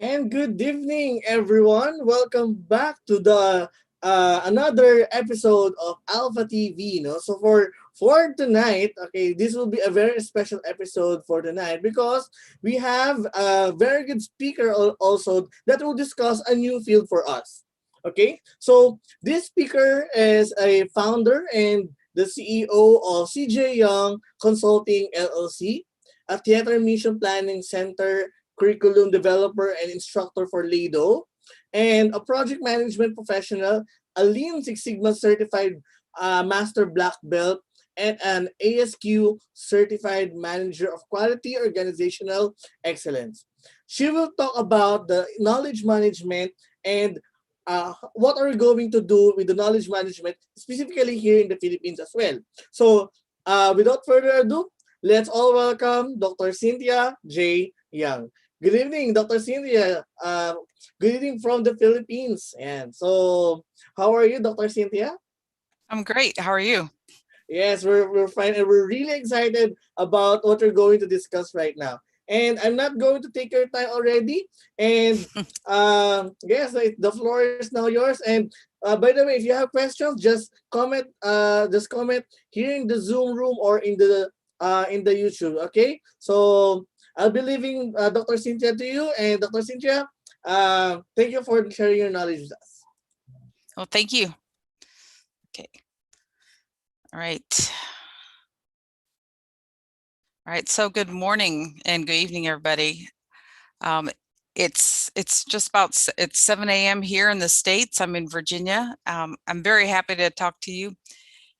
And good evening, everyone. Welcome back to the another episode of Alpha TV. No, so for tonight, okay, this will be a very special episode for tonight because we have a very good speaker also that will discuss a new field for us. Okay, so this speaker is a founder and the CEO of CJ Young Consulting LLC, a theater mission planning center, curriculum developer and instructor for Lido, and a project management professional, a Lean Six Sigma certified master black belt, and an ASQ certified manager of quality organizational excellence. She will talk about the knowledge management and what are we going to do with the knowledge management, specifically here in the Philippines as well. So, without further ado, let's all welcome Dr. Cynthia J. Young. Good evening, Dr. Cynthia. Good evening from the Philippines. And so, how are you, Dr. Cynthia? I'm great. How are you? Yes, we're fine, and we're really excited about what we're going to discuss right now. And I'm not going to take your time already. And yes, the floor is now yours. And by the way, if you have questions, just comment. Just comment here in the Zoom room or in the YouTube. Okay. So I'll be leaving Dr. Cynthia to you, and Dr. Cynthia, thank you for sharing your knowledge with us. Well, thank you. Okay. All right. All right. So good morning and good evening, everybody. Um, it's just about it's 7 a.m. here in the States. I'm in Virginia. I'm very happy to talk to you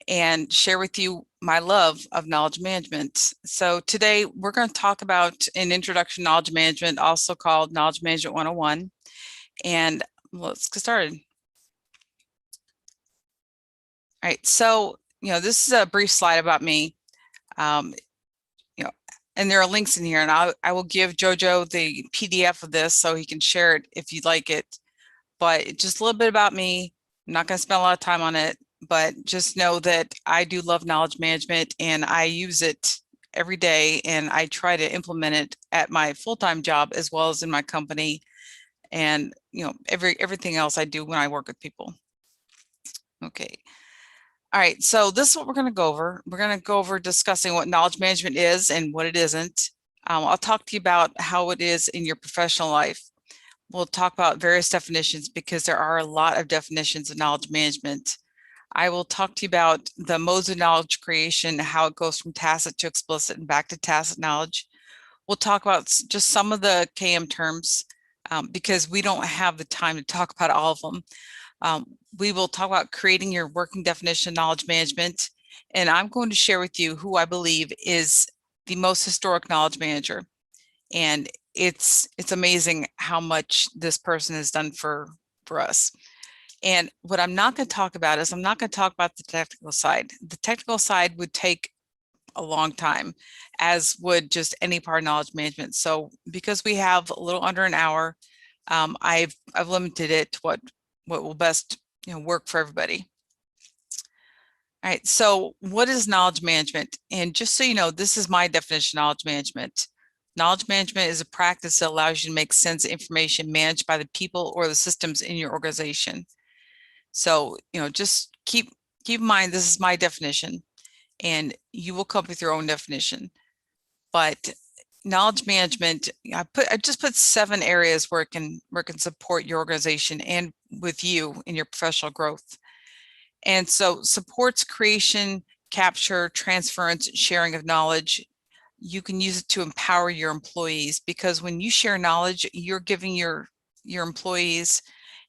and share with you my love of knowledge management. So today we're going to talk about an introduction to knowledge management, also called Knowledge Management 101. And let's get started. All right. So, this is a brief slide about me. Um, you know, and there are links in here, and I will give Jojo the PDF of this so he can share it if you'd like it. But just a little bit about me. I'm not going to spend a lot of time on it, but just know that I do love knowledge management and I use it every day, and I try to implement it at my full-time job as well as in my company, and everything else I do when I work with people. Okay. All right, so this is what we're going to go over. We're going to go over discussing what knowledge management is and what it isn't. I'll talk to you about how it is in your professional life. We'll talk about various definitions because there are a lot of definitions of knowledge management. I will talk to you about the modes of knowledge creation, how it goes from tacit to explicit and back to tacit knowledge. We'll talk about just some of the KM terms because we don't have the time to talk about all of them. We will talk about creating your working definition of knowledge management, and I'm going to share with you who I believe is the most historic knowledge manager. And it's amazing how much this person has done for us. And what I'm not going to talk about is I'm not going to talk about the technical side. The technical side would take a long time, as would just any part of knowledge management. So because we have a little under an hour, I've limited it to what will best work for everybody. All right, so what is knowledge management? And just so you know, this is my definition of knowledge management. Knowledge management is a practice that allows you to make sense of information managed by the people or the systems in your organization. So, just keep in mind, this is my definition, and you will come up with your own definition. But knowledge management, I just put 7 areas where it can support your organization and with you in your professional growth. And so supports creation, capture, transference, sharing of knowledge. You can use it to empower your employees, because when you share knowledge, you're giving your employees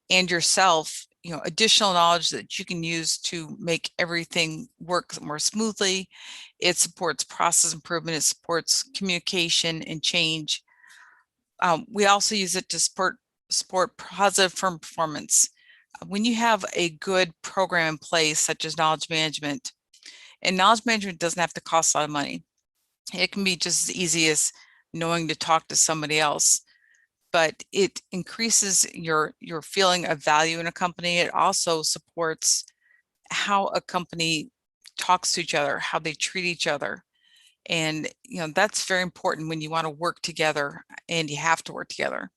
and yourself additional knowledge that you can use to make everything work more smoothly. It supports process improvement. It supports communication and change. We also use it to support positive firm performance. When you have a good program in place, such as knowledge management, and knowledge management doesn't have to cost a lot of money. It can be just as easy as knowing to talk to somebody else, but it increases your feeling of value in a company. It also supports how a company talks to each other, how they treat each other. And that's very important when you want to work together, and you have to work together.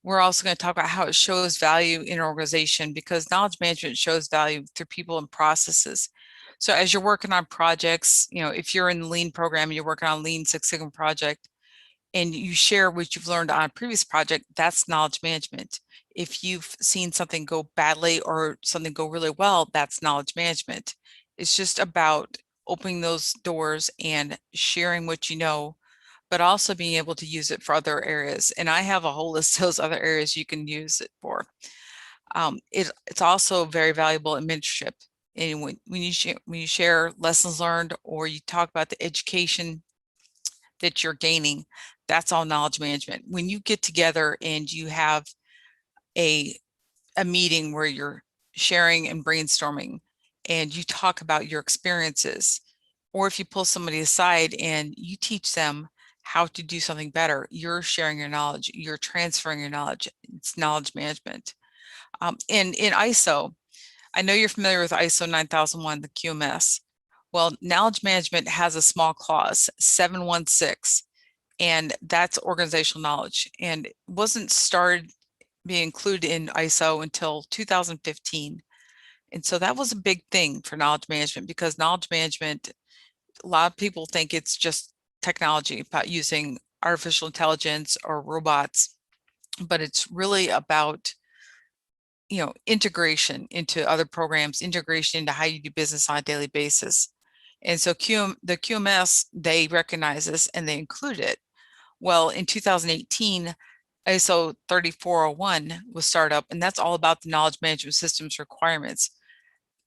We're also going to talk about how it shows value in an organization, because knowledge management shows value through people and processes. So as you're working on projects, if you're in the lean program and you're working on lean Six Sigma project and you share what you've learned on a previous project, that's knowledge management. If you've seen something go badly or something go really well, that's knowledge management. It's just about opening those doors and sharing what you know, but also being able to use it for other areas. And I have a whole list of those other areas you can use it for. It's also very valuable in mentorship. And when you share lessons learned, or you talk about the education that you're gaining, that's all knowledge management. When you get together and you have a meeting where you're sharing and brainstorming and you talk about your experiences, or if you pull somebody aside and you teach them how to do something better, you're sharing your knowledge, you're transferring your knowledge. It's knowledge management. And in ISO, I know you're familiar with ISO 9001, the QMS. Well, knowledge management has a small clause, 716, and that's organizational knowledge, and it wasn't started being included in ISO until 2015. And so that was a big thing for knowledge management, because knowledge management, a lot of people think it's just technology, about using artificial intelligence or robots, but it's really about integration into other programs, integration into how you do business on a daily basis. And so the QMS, they recognize this and they include it. Well, in 2018, ISO 3401 was started up, and that's all about the knowledge management systems requirements.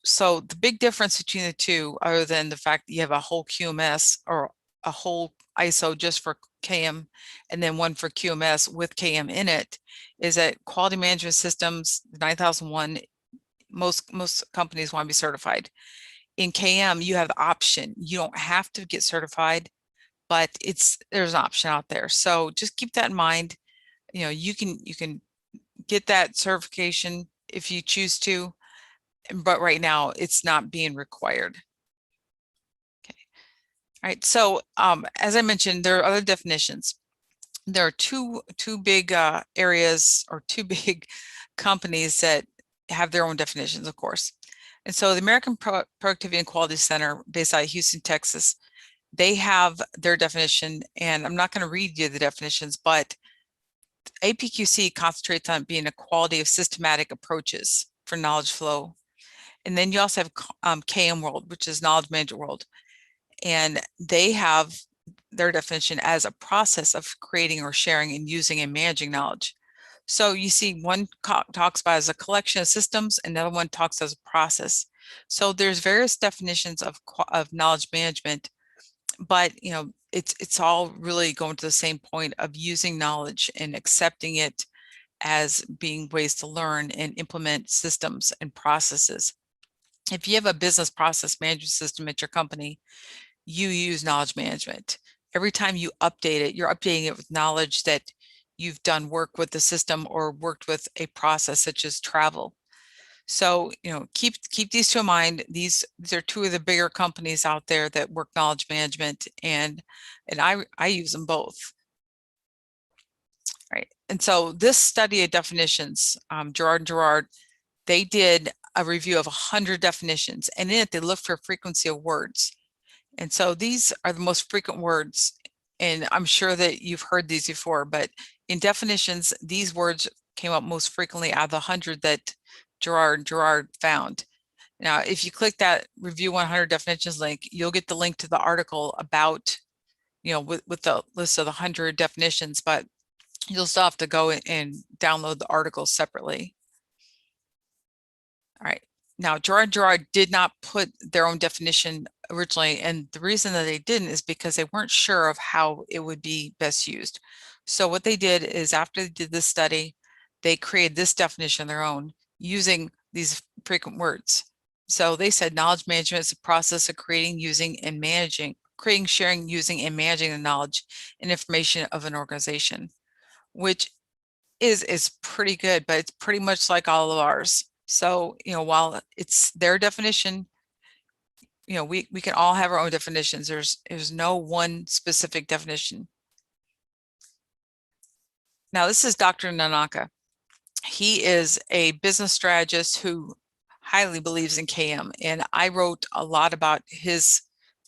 So the big difference between the two, other than the fact that you have a whole QMS or a whole ISO just for KM and then one for QMS with KM in it, is that quality management systems, 9001, most companies want to be certified. In KM, you have the option. You don't have to get certified, but there's an option out there. So just keep that in mind. You can get that certification if you choose to, but right now it's not being required. Okay. All right. So as I mentioned, there are other definitions. There are two big areas, or two big companies that have their own definitions, of course. And so the American Productivity and Quality Center, based out of Houston, Texas, they have their definition, and I'm not going to read you the definitions, but APQC concentrates on being a quality of systematic approaches for knowledge flow. And then you also have KM World, which is Knowledge Management World. And they have their definition as a process of creating or sharing and using and managing knowledge. So you see, one talks about as a collection of systems, another one talks as a process. So there's various definitions of knowledge management, but it's all really going to the same point of using knowledge and accepting it as being ways to learn and implement systems and processes. If you have a business process management system at your company, you use knowledge management. Every time you update it, you're updating it with knowledge that you've done work with the system or worked with a process such as travel. So, keep these two in mind. These are two of the bigger companies out there that work knowledge management, and I use them both. Right. And so this study of definitions, Gerard and Gerard, they did a review of 100 definitions, and in it they looked for frequency of words. And so these are the most frequent words, and I'm sure that you've heard these before, but in definitions, these words came up most frequently out of the 100 that Gerard found. Now, if you click that review 100 definitions link, you'll get the link to the article about, with the list of the 100 definitions, but you'll still have to go and download the article separately. All right. Now, Gerard did not put their own definition originally, and the reason that they didn't is because they weren't sure of how it would be best used. So what they did is, after they did this study, they created this definition of their own using these frequent words. So they said knowledge management is a process of creating, sharing, using, and managing the knowledge and information of an organization, which is pretty good, but it's pretty much like all of ours. So, while it's their definition, we can all have our own definitions. There's no one specific definition. Now, this is Dr. Nanaka. He is a business strategist who highly believes in KM, and I wrote a lot about his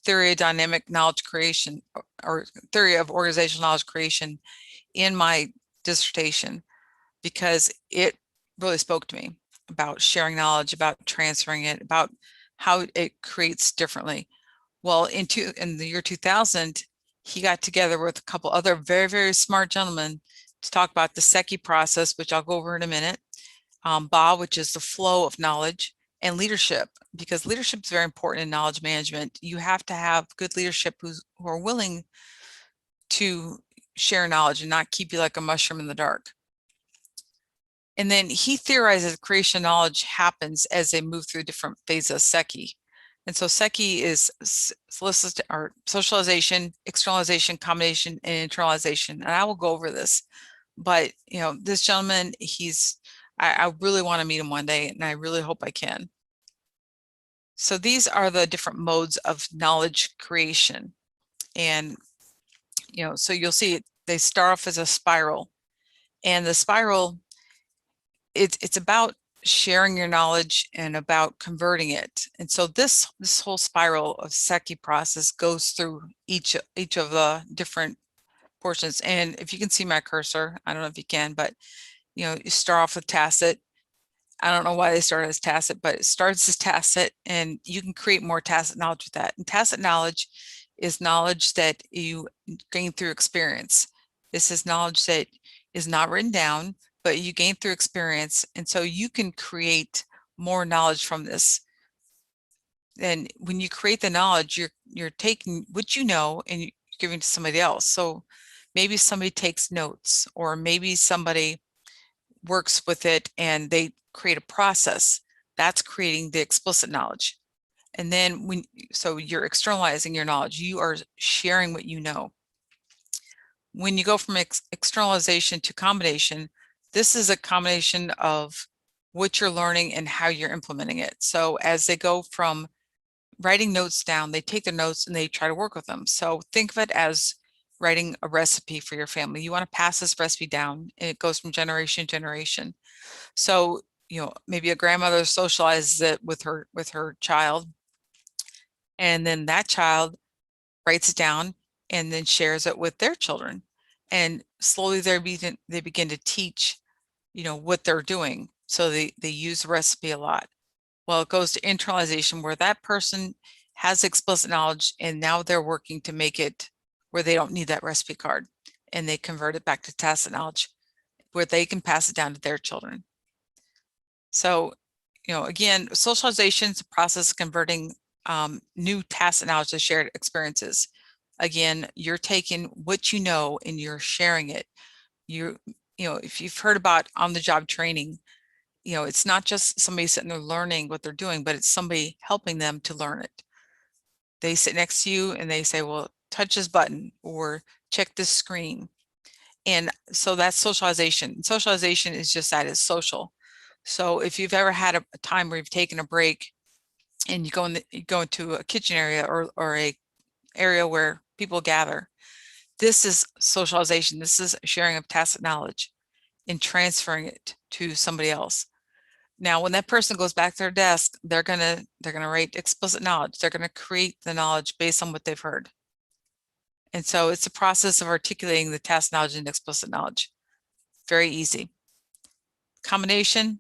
theory of dynamic knowledge creation, or theory of organizational knowledge creation, in my dissertation, because it really spoke to me about sharing knowledge, about transferring it, about how it creates differently. Well, in the year 2000, he got together with a couple other very, very smart gentlemen to talk about the SECI process, which I'll go over in a minute, BA, which is the flow of knowledge, and leadership, because leadership is very important in knowledge management. You have to have good leadership who are willing to share knowledge and not keep you like a mushroom in the dark. And then he theorizes that creation of knowledge happens as they move through different phases of SECI. And so SECI is socialization, externalization, combination, and internalization. And I will go over this. But this gentleman, I really want to meet him one day, and I really hope I can. So these are the different modes of knowledge creation. And so you'll see they start off as a spiral. And the spiral, it's about sharing your knowledge and about converting it. And so this whole spiral of SECI process goes through each of the different portions. And if you can see my cursor, I don't know if you can, but you start off with tacit. I don't know why they started as tacit, but it starts as tacit, and you can create more tacit knowledge with that. And tacit knowledge is knowledge that you gain through experience. This is knowledge that is not written down, but you gain through experience. And so you can create more knowledge from this. And when you create the knowledge, you're taking what you know and you're giving to somebody else. So maybe somebody takes notes, or maybe somebody works with it and they create a process. That's creating the explicit knowledge. And then so you're externalizing your knowledge. You are sharing what you know. When you go from externalization to combination, this is a combination of what you're learning and how you're implementing it. So as they go from writing notes down, they take their notes and they try to work with them. So think of it as writing a recipe for your family. You want to pass this recipe down, and it goes from generation to generation. So maybe a grandmother socializes it with her child, and then that child writes it down and then shares it with their children, and slowly they begin to teach what they're doing. So they use the recipe a lot. Well, it goes to internalization, where that person has explicit knowledge and now they're working to make it where they don't need that recipe card, and they convert it back to tacit knowledge where they can pass it down to their children. So again, socialization is a process of converting new tacit knowledge to shared experiences. Again, you're taking what you know and you're sharing it. If you've heard about on-the-job training, it's not just somebody sitting there learning what they're doing, but it's somebody helping them to learn it. They sit next to you and they say, well, touch this button or check this screen. And so that's socialization. Socialization is just that, it's social. So if you've ever had a time where you've taken a break and you go into a kitchen area or a area where people gather, this is socialization. This is sharing of tacit knowledge and transferring it to somebody else. Now, when that person goes back to their desk, they're gonna write explicit knowledge. They're gonna create the knowledge based on what they've heard. And so it's a process of articulating the tacit knowledge and explicit knowledge. Very easy. Combination,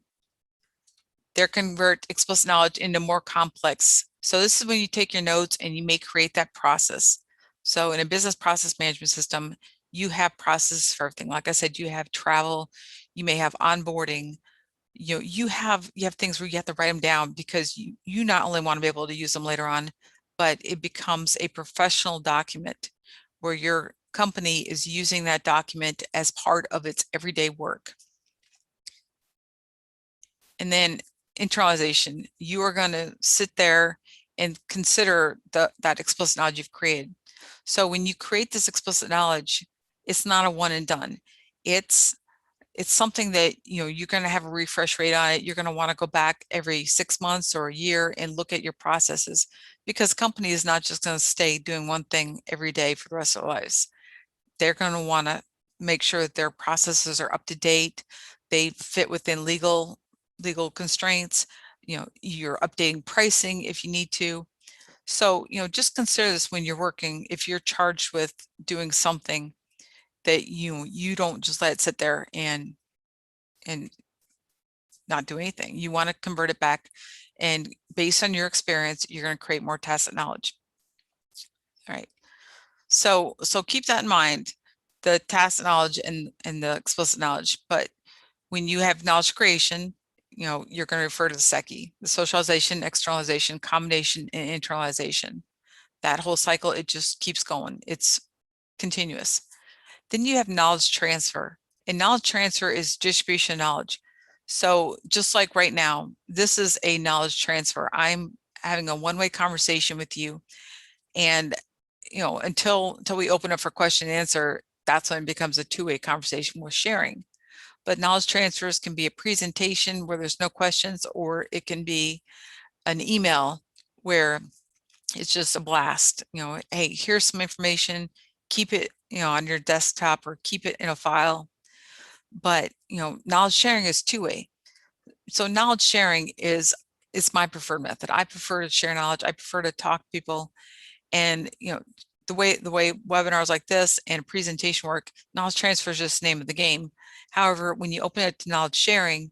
they convert explicit knowledge into more complex. So this is when you take your notes and you may create that process. So in a business process management system, you have processes for everything. Like I said, you have travel, you may have onboarding, you have things where you have to write them down, because you not only want to be able to use them later on, but it becomes a professional document where your company is using that document as part of its everyday work. And then internalization, you are going to sit there and consider that explicit knowledge you've created. So when you create this explicit knowledge, it's not a one and done. It's something that you're going to have a refresh rate on it. You're going to want to go back every 6 months or a year and look at your processes, because company is not just going to stay doing one thing every day for the rest of their lives. They're going to want to make sure that their processes are up to date, they fit within legal constraints, you're updating pricing if you need to. So, just consider this when you're working. If you're charged with doing something, that you don't just let it sit there and not do anything. You want to convert it back, and based on your experience, you're going to create more tacit knowledge. All right. So keep that in mind, the tacit knowledge and the explicit knowledge. But when you have knowledge creation, you're going to refer to the SECI, the socialization, externalization, combination, and internalization. That whole cycle, it just keeps going. It's continuous. Then you have knowledge transfer, and knowledge transfer is distribution of knowledge. So just like right now, this is a knowledge transfer. I'm having a one-way conversation with you, and until we open up for question and answer, that's when it becomes a two-way conversation with sharing. But knowledge transfers can be a presentation where there's no questions, or it can be an email where it's just a blast. Hey, here's some information, keep it on your desktop or keep it in a file. But knowledge sharing is two-way. So knowledge sharing is my preferred method. I prefer to share knowledge. I prefer to talk to people. And the way webinars like this and presentation work, knowledge transfer is just the name of the game. However, when you open it to knowledge sharing,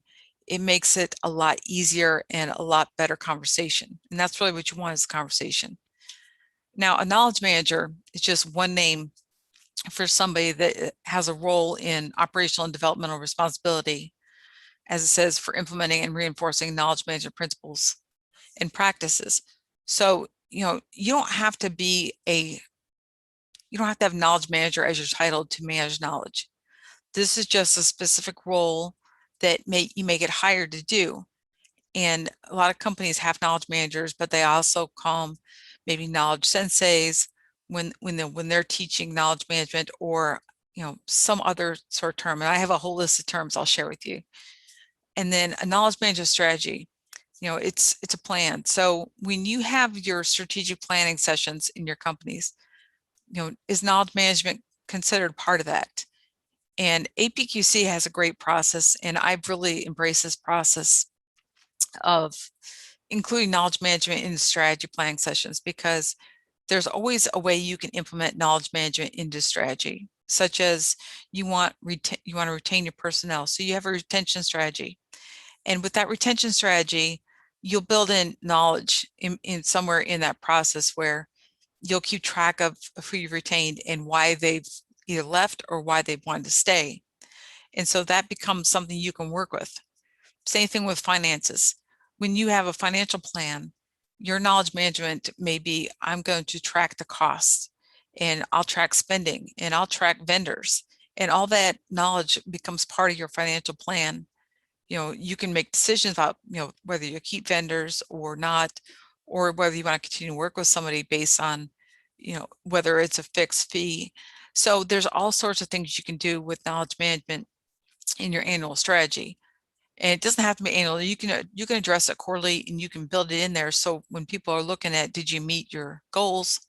it makes it a lot easier and a lot better conversation. And that's really what you want, is a conversation. Now, a knowledge manager is just one name for somebody that has a role in operational and developmental responsibility, as it says, for implementing and reinforcing knowledge management principles and practices. So, you don't have to have knowledge manager as your title to manage knowledge. This is just a specific role that you may get hired to do. And a lot of companies have knowledge managers, but they also call them maybe knowledge senseis when they're teaching knowledge management, or some other sort of term. And I have a whole list of terms I'll share with you. And then a knowledge management strategy, it's a plan. So when you have your strategic planning sessions in your companies, is knowledge management considered part of that? And APQC has a great process, and I've really embraced this process of including knowledge management in the strategy planning sessions, because there's always a way you can implement knowledge management into strategy, such as you want to retain your personnel. So you have a retention strategy. And with that retention strategy, you'll build in knowledge in somewhere in that process where you'll keep track of who you've retained and why they've either left or why they wanted to stay. And so that becomes something you can work with. Same thing with finances. When you have a financial plan, your knowledge management may be, I'm going to track the costs, and I'll track spending, and I'll track vendors, and all that knowledge becomes part of your financial plan. You can make decisions about, whether you keep vendors or not, or whether you want to continue to work with somebody based on, whether it's a fixed fee. So there's all sorts of things you can do with knowledge management in your annual strategy. And it doesn't have to be annual. You can address it quarterly, and you can build it in there. So when people are looking at, did you meet your goals,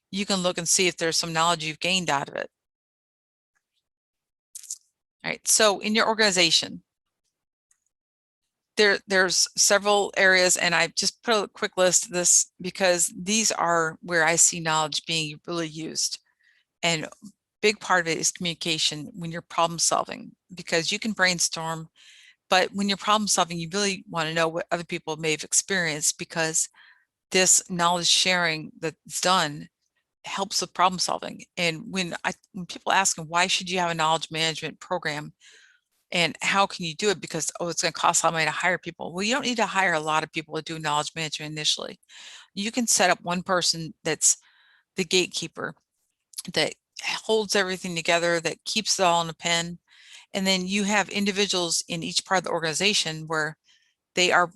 you can look and see if there's some knowledge you've gained out of it. All right. So in your organization, there's several areas, and I just put a quick list of this because these are where I see knowledge being really used. And big part of it is communication when you're problem solving, because you can brainstorm, but when you're problem solving, you really want to know what other people may have experienced, because this knowledge sharing that's done helps with problem solving. And when people ask them, why should you have a knowledge management program and how can you do it? Because, oh, it's going to cost a lot of money to hire people. Well, you don't need to hire a lot of people to do knowledge management initially. You can set up one person that's the gatekeeper, that holds everything together, that keeps it all in a pen. And then you have individuals in each part of the organization where they are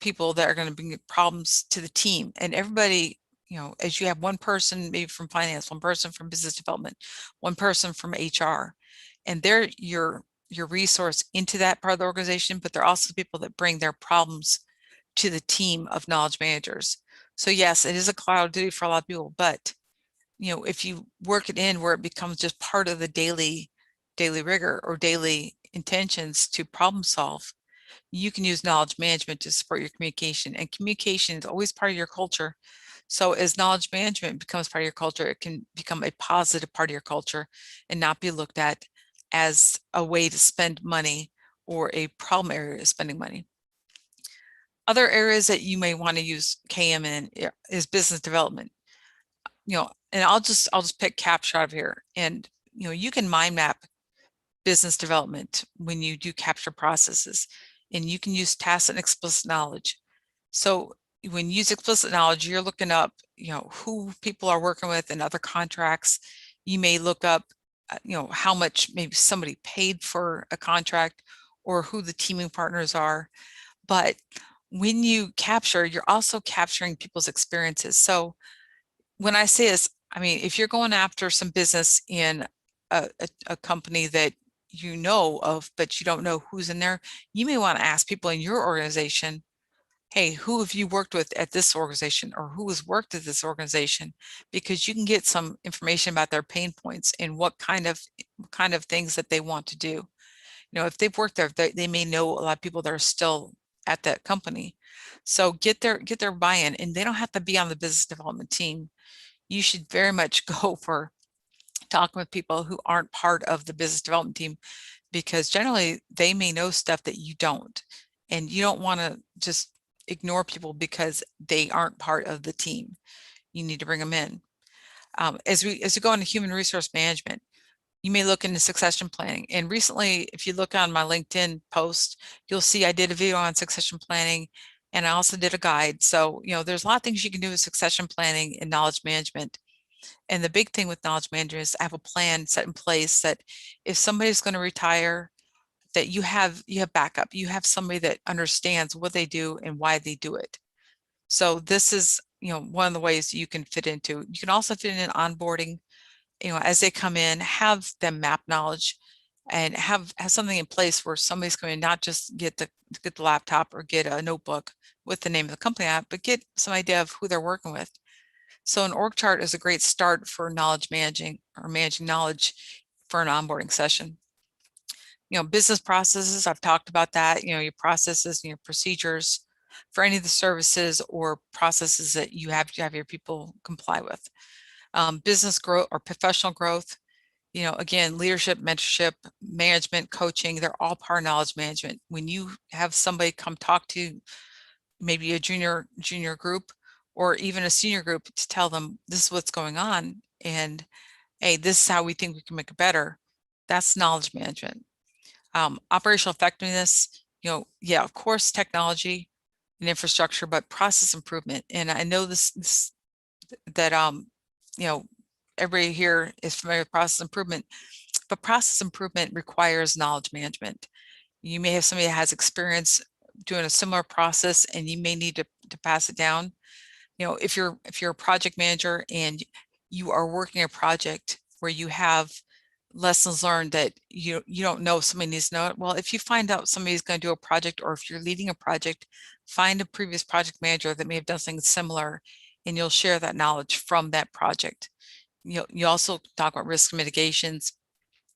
people that are going to bring problems to the team. And everybody, as you have one person maybe from finance, one person from business development, one person from HR, and they're your resource into that part of the organization, but they're also people that bring their problems to the team of knowledge managers. So yes, it is a cloud duty for a lot of people, but if you work it in where it becomes just part of the daily daily rigor or daily intentions to problem solve, you can use knowledge management to support your communication. And communication is always part of your culture. So as knowledge management becomes part of your culture, it can become a positive part of your culture and not be looked at as a way to spend money or a problem area of spending money. Other areas that you may want to use KM in is business development. And I'll just pick capture out of here. And you can mind map business development when you do capture processes, and you can use tacit and explicit knowledge. So when you use explicit knowledge, you're looking up, who people are working with and other contracts. You may look up, how much maybe somebody paid for a contract or who the teaming partners are. But when you capture, you're also capturing people's experiences. So when I say this, I mean, if you're going after some business in a company that you know of, but you don't know who's in there, you may want to ask people in your organization, hey, who have you worked with at this organization, or who has worked at this organization? Because you can get some information about their pain points and what kind of things that they want to do. If they've worked there, they may know a lot of people that are still at that company. So get their buy-in, and they don't have to be on the business development team. You should very much go for talking with people who aren't part of the business development team, because generally they may know stuff that you don't, and you don't want to just ignore people because they aren't part of the team. You need to bring them in. As we go into human resource management, you may look into succession planning. And recently, if you look on my LinkedIn post, you'll see I did a video on succession planning, and I also did a guide. So, there's a lot of things you can do with succession planning and knowledge management. And the big thing with knowledge management is have a plan set in place that if somebody's going to retire, that you have backup. You have somebody that understands what they do and why they do it. So this is, one of the ways you can fit into. You can also fit in onboarding, as they come in, have them map knowledge and have something in place where somebody's going to not just get the laptop or get a notebook with the name of the company on it, but get some idea of who they're working with. So an org chart is a great start for knowledge managing or managing knowledge for an onboarding session. Business processes, I've talked about that, your processes and your procedures for any of the services or processes that you have to have your people comply with. Business growth or professional growth, again, leadership, mentorship, management, coaching, they're all part of knowledge management. When you have somebody come talk to maybe a junior group or even a senior group to tell them this is what's going on, and hey, this is how we think we can make it better, that's knowledge management. Operational effectiveness, yeah, of course, technology and infrastructure, but process improvement. And I know this that everybody here is familiar with process improvement, but process improvement requires knowledge management. You may have somebody that has experience doing a similar process, and you may need to pass it down. If you're a project manager and you are working a project where you have lessons learned that you don't know, somebody needs to know it. Well, if you find out somebody's going to do a project, or if you're leading a project, find a previous project manager that may have done something similar, and you'll share that knowledge from that project. You also talk about risk mitigations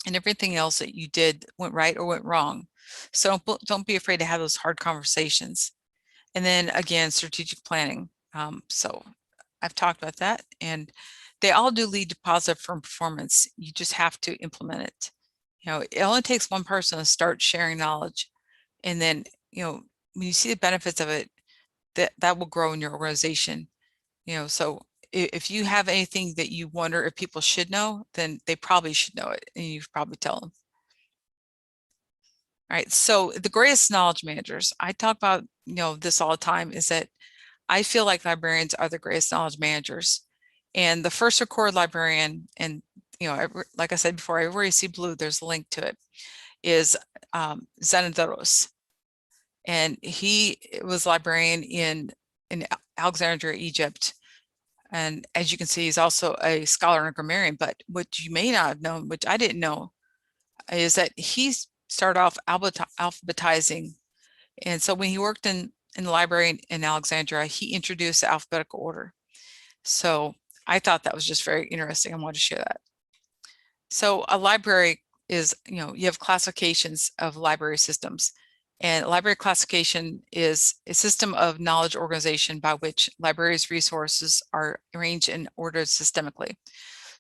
and everything else that you did went right or went wrong. So don't be afraid to have those hard conversations. And then again, strategic planning. So I've talked about that, and they all do lead to positive firm performance. You just have to implement it. It only takes one person to start sharing knowledge, and then when you see the benefits of it, that will grow in your organization. So if you have anything that you wonder if people should know, then they probably should know it, and you probably tell them. All right, so the greatest knowledge managers, I talk about this all the time, is that I feel like librarians are the greatest knowledge managers. And the first recorded librarian, and like I said before, everywhere you see blue, there's a link to it, is Zenodorus. And he was a librarian in Alexandria, Egypt. And as you can see, he's also a scholar and a grammarian. But what you may not have known, which I didn't know, is that he started off alphabetizing. And so when he worked in the library in Alexandria, he introduced the alphabetical order. So I thought that was just very interesting. I wanted to share that. So a library is, you have classifications of library systems. And library classification is a system of knowledge organization by which libraries' resources are arranged and ordered systemically.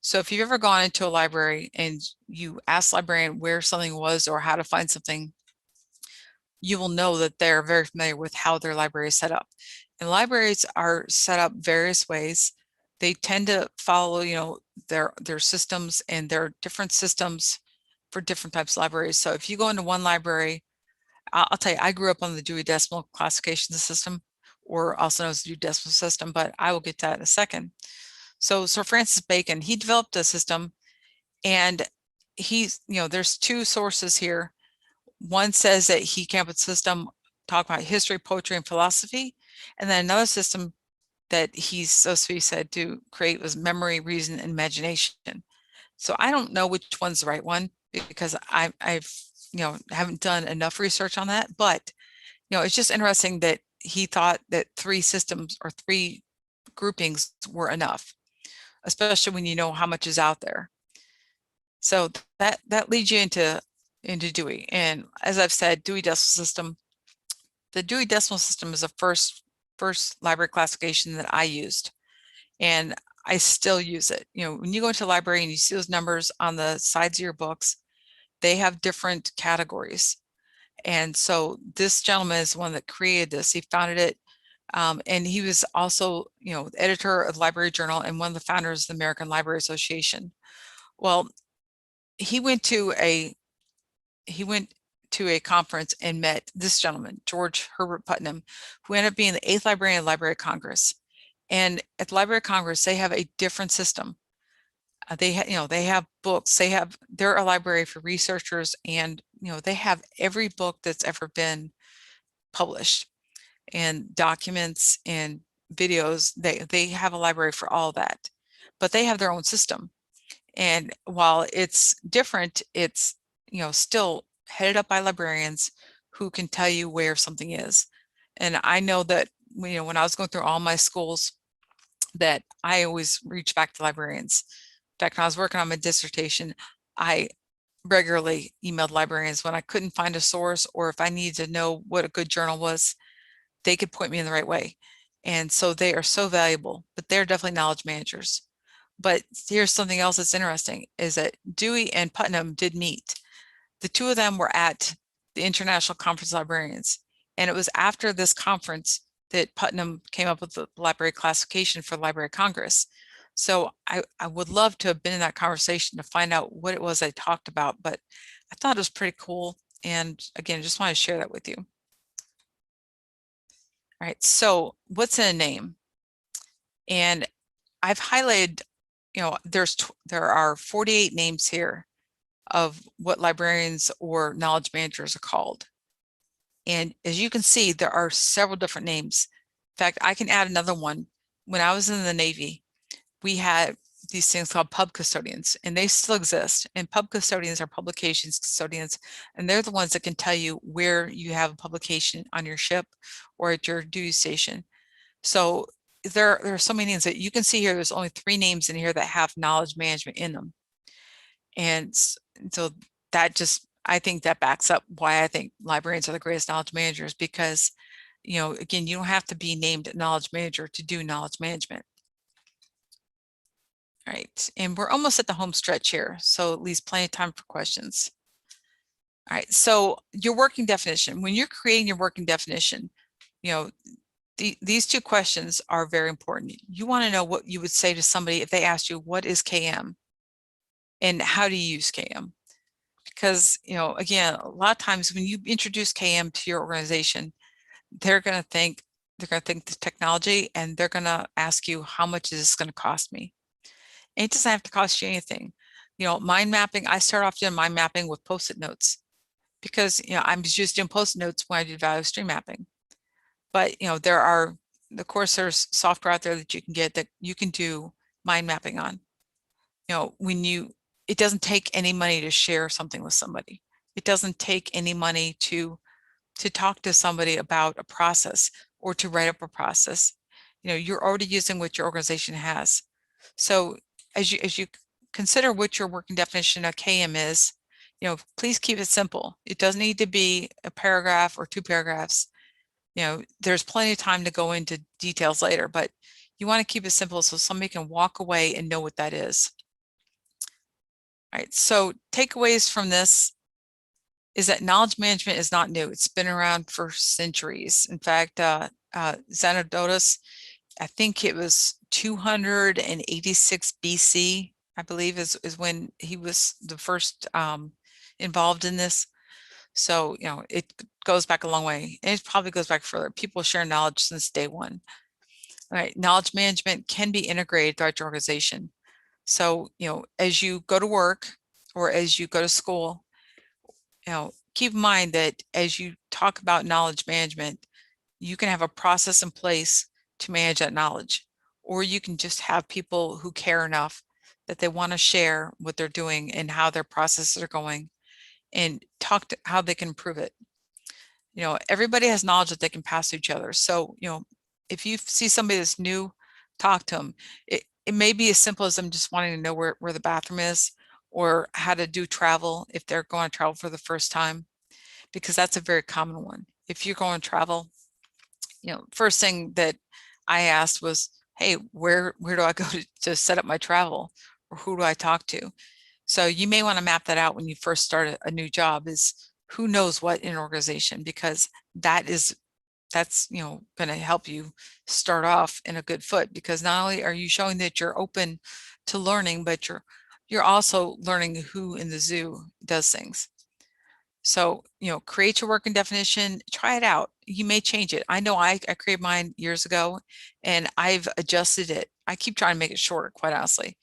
So if you've ever gone into a library and you ask the librarian where something was or how to find something, you will know that they're very familiar with how their library is set up. And libraries are set up various ways. They tend to follow, their systems, and there are different systems for different types of libraries. So if you go into one library, I'll tell you, I grew up on the Dewey Decimal Classification System, or also known as the Dewey Decimal System, but I will get to that in a second. So Sir Francis Bacon, he developed a system, and there's two sources here. One says that he came up with a system talking about history, poetry, and philosophy. And then another system that he's supposed to be said to create was memory, reason, and imagination. So I don't know which one's the right one, because I've haven't done enough research on that. But it's just interesting that he thought that three systems or three groupings were enough, especially when you know how much is out there. So that leads you into Dewey. And as I've said, Dewey Decimal System, the Dewey Decimal System is the first library classification that I used, and I still use it. When you go into a library and you see those numbers on the sides of your books, they have different categories. And so this gentleman is the one that created this. He founded it. And he was also, editor of the Library Journal and one of the founders of the American Library Association. Well, he went to a conference and met this gentleman, George Herbert Putnam, who ended up being the 8th librarian of the Library of Congress. And at the Library of Congress, they have a different system. They have books. They're a library for researchers, and they have every book that's ever been published, and documents and videos. They have a library for all that, but they have their own system. And while it's different, it's still headed up by librarians who can tell you where something is. And I know that when I was going through all my schools, that I always reach back to librarians. In fact, when I was working on my dissertation, I regularly emailed librarians when I couldn't find a source, or if I needed to know what a good journal was, they could point me in the right way. And so they are so valuable, but they're definitely knowledge managers. But here's something else that's interesting, is that Dewey and Putnam did meet. The two of them were at the International Conference of Librarians. And it was after this conference that Putnam came up with the library classification for the Library of Congress. So I would love to have been in that conversation to find out what it was they talked about, but I thought it was pretty cool. And again, just want to share that with you. All right, so what's in a name? And I've highlighted, there are 48 names here of what librarians or knowledge managers are called. And as you can see, there are several different names. In fact, I can add another one. When I was in the Navy, we had these things called pub custodians, and they still exist. And pub custodians are publications custodians, and they're the ones that can tell you where you have a publication on your ship or at your duty station. So there are so many names that you can see here. There's only 3 names in here that have knowledge management in them. And so I think that backs up why I think librarians are the greatest knowledge managers, because, again, you don't have to be named knowledge manager to do knowledge management. All right, and we're almost at the home stretch here, so it leaves plenty of time for questions. All right, so your working definition. When you're creating your working definition, these 2 questions are very important. You want to know what you would say to somebody if they asked you, what is KM? And how do you use KM? Because, again, a lot of times when you introduce KM to your organization, they're going to think the technology, and they're going to ask you, how much is this going to cost me? And it doesn't have to cost you anything. Mind mapping, I started off doing mind mapping with Post-it notes, because, I'm just doing Post-it notes when I did value stream mapping. But, of course, there's software out there that you can get that you can do mind mapping on. It doesn't take any money to share something with somebody. It doesn't take any money to talk to somebody about a process or to write up a process. You're already using what your organization has. So as you consider what your working definition of KM is, please keep it simple. It doesn't need to be a paragraph or 2 paragraphs. There's plenty of time to go into details later, but you want to keep it simple so somebody can walk away and know what that is. All right, so takeaways from this is that knowledge management is not new. It's been around for centuries. In fact, Xenodotus, I think it was 286 BC, I believe, is when he was the first involved in this. So, it goes back a long way, and it probably goes back further. People share knowledge since day one. All right, knowledge management can be integrated throughout your organization. So, as you go to work or as you go to school, keep in mind that as you talk about knowledge management, you can have a process in place to manage that knowledge, or you can just have people who care enough that they want to share what they're doing and how their processes are going and talk to how they can improve it. Everybody has knowledge that they can pass to each other. So, if you see somebody that's new, talk to them. It may be as simple as them just wanting to know where the bathroom is or how to do travel if they're going to travel for the first time, because that's a very common one. If you're going to travel, first thing that I asked was, hey, where do I go to set up my travel, or who do I talk to? So you may want to map that out when you first start a new job, is who knows what in an organization, because that's going to help you start off in a good foot, because not only are you showing that you're open to learning, but you're also learning who in the zoo does things. So, create your working definition, try it out. You may change it. I know I created mine years ago and I've adjusted it. I keep trying to make it shorter, quite honestly.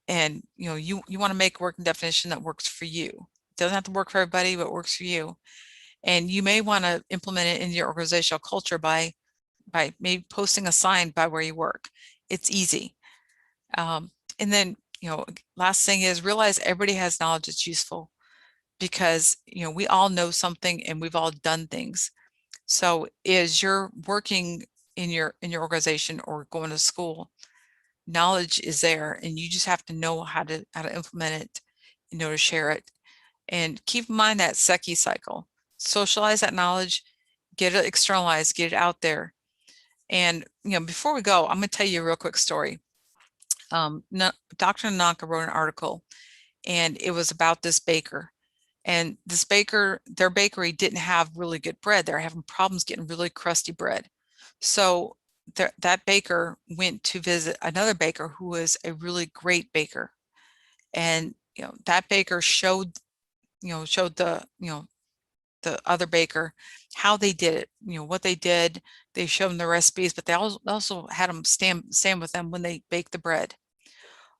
And you want to make a working definition that works for you. It doesn't have to work for everybody, but works for you. And you may want to implement it in your organizational culture by maybe posting a sign by where you work. It's easy. And then, last thing is realize everybody has knowledge that's useful, because we all know something and we've all done things. So as you're working in your organization or going to school, knowledge is there and you just have to know how to implement it, to share it. And keep in mind that Seki cycle. Socialize that knowledge, get it externalized, get it out there. And before we go, I'm going to tell you a real quick story. Dr. Nanaka wrote an article, and it was about this baker. And this baker, their bakery didn't have really good bread. They're having problems getting really crusty bread. So that baker went to visit another baker who was a really great baker. And, that baker showed the other baker how they did it, what they did. They showed them the recipes, but they also had them stand with them when they baked the bread.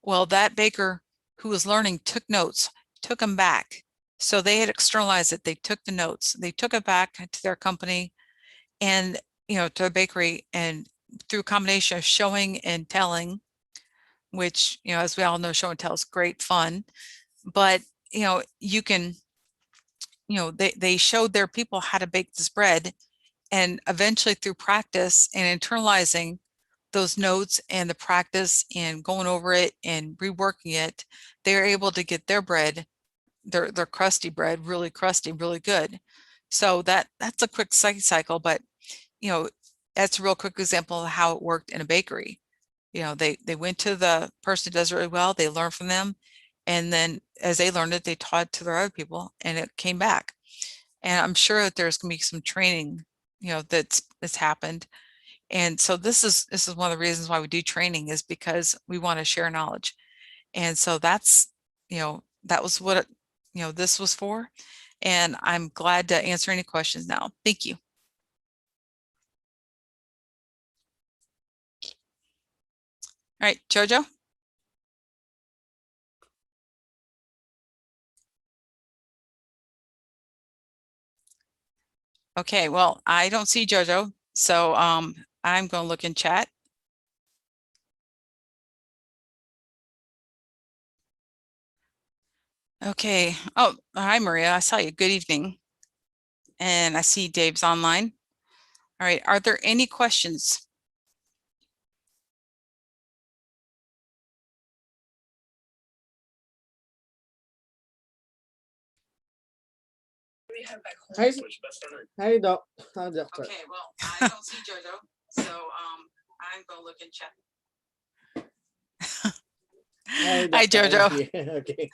Well, that baker who was learning took notes, took them back. So they had externalized it. They took the notes, they took it back to their company and, to the bakery, and through a combination of showing and telling, which, as we all know, show and tell is great fun, but, you can, they showed their people how to bake this bread, and eventually through practice and internalizing those notes and the practice and going over it and reworking it, they're able to get their bread, their crusty bread, really crusty, really good. So that's a quick cycle, but that's a real quick example of how it worked in a bakery. They went to the person who does it really well, they learned from them, and then as they learned it, they taught it to their other people, and it came back. And I'm sure that there's going to be some training, that's happened. And so this is one of the reasons why we do training, is because we want to share knowledge. And so that's, that was what this was for. And I'm glad to answer any questions now. Thank you. All right, Jojo. Okay, well, I don't see Jojo, so I'm going to look in chat. Okay. Oh, hi, Maria. I saw you. Good evening. And I see Dave's online. All right. Are there any questions? Hi, hi, doctor. Okay, well, I don't see Jojo, so I'm gonna look in chat. Hi, Hi, doctor. I'm Jojo. here. Okay.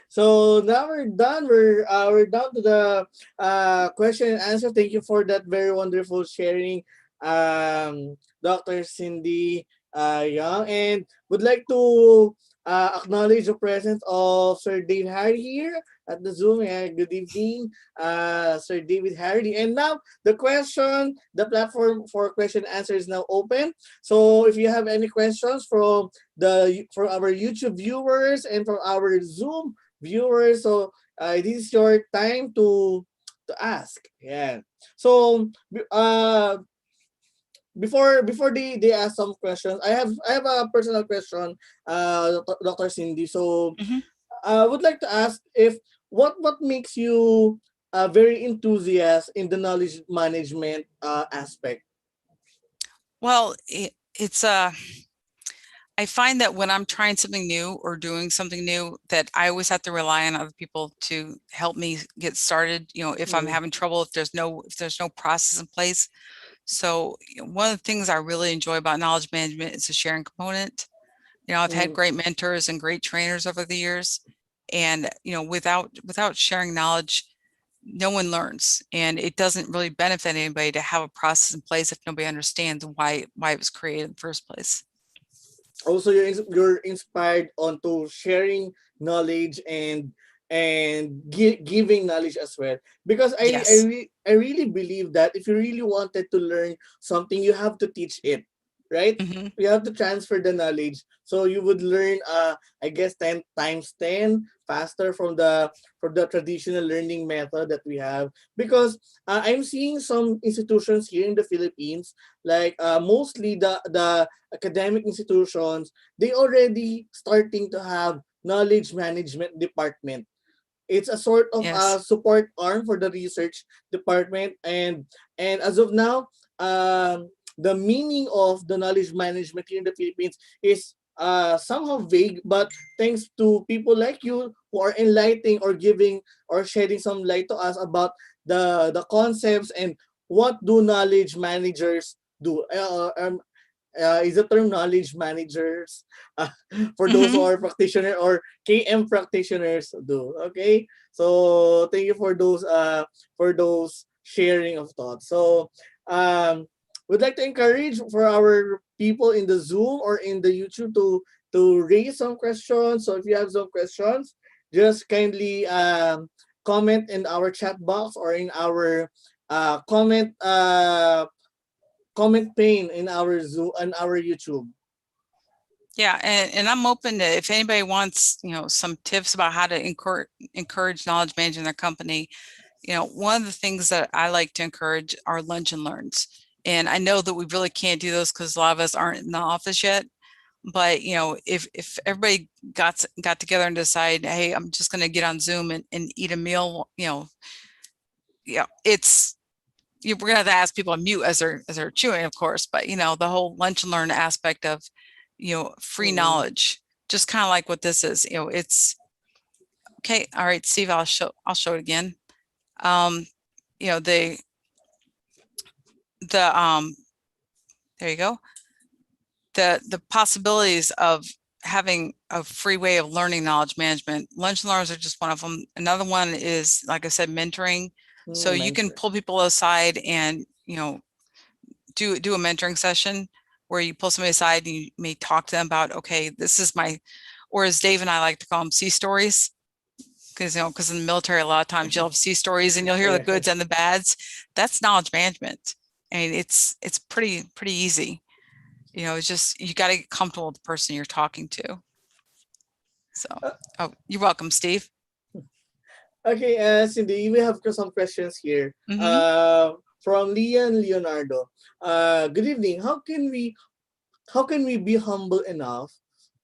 So now we're done. We're down to the question and answer. Thank you for that very wonderful sharing, Dr. Cindy Young, and would like to acknowledge the presence of Sir Dave Harry here at the Zoom. Good evening, Sir David Harry. And now the platform for question and answer is now open. So if you have any questions from our YouTube viewers and from our Zoom viewers. So this is your time to ask. Yeah. So before they ask some questions, I have a personal question, Dr. Cindy. So Mhm. I would like to ask if what makes you very enthusiastic in the knowledge management aspect. Well, it's I find that when I'm trying something new or doing something new, that I always have to rely on other people to help me get started. You know, if I'm Mm, having trouble, if there's no process in place. So one of the things I really enjoy about knowledge management is the sharing component. I've had mm. great mentors and great trainers over the years, and without sharing knowledge, no one learns, and it doesn't really benefit anybody to have a process in place if nobody understands why it was created in the first place. Also you're inspired onto sharing knowledge and giving knowledge as well, because Yes. I really believe that if you really wanted to learn something, you have to teach it, right? Hmm. You have to transfer the knowledge, so you would learn I guess 10 times 10 faster from the traditional learning method that we have. Because I'm seeing some institutions here in the Philippines, like mostly the academic institutions, they already starting to have knowledge management department. It's a sort of a Yes. support arm for the research department. And as of now, the meaning of the knowledge management here in the Philippines is somehow vague, but thanks to people like you who are enlightening or giving or shedding some light to us about the concepts and what do knowledge managers do. Is the term knowledge managers uh, for those who Hmm. are practitioner or KM practitioners do. Okay, so thank you for those sharing of thoughts. So would like to encourage for our people in the Zoom or in the YouTube to raise some questions. So if you have some questions, just kindly comment in our chat box or in our comment pane in our Zoom and our YouTube. Yeah, and I'm open to if anybody wants, some tips about how to encourage knowledge management in their company. One of the things that I like to encourage are lunch and learns. And I know that we really can't do those because a lot of us aren't in the office yet. But if everybody got together and decide, hey, I'm just going to get on Zoom and eat a meal, it's we're gonna have to ask people to mute as they're chewing, of course. But the whole lunch and learn aspect of free Mm-mm. knowledge, just kind of like what this is. It's okay. All right, Steve, I'll show it again. Um, you know the there you go. The possibilities of having a free way of learning knowledge management. Lunch and learns are just one of them. Another one is, like I said, mentoring. So you can Mentor. pull people aside and do a mentoring session where you pull somebody aside and you may talk to them about, okay, this is my, or as Dave and I like to call them, sea stories. Because in the military, a lot of times you'll have sea stories and you'll hear the Yeah. goods and the bads. That's knowledge management. I mean, it's pretty easy. It's just you got to get comfortable with the person you're talking to. So, Uh, oh, you're welcome, Steve. okay, Cindy, we have some questions here. Hmm. From Leon Leonardo. Good evening. How can we be humble enough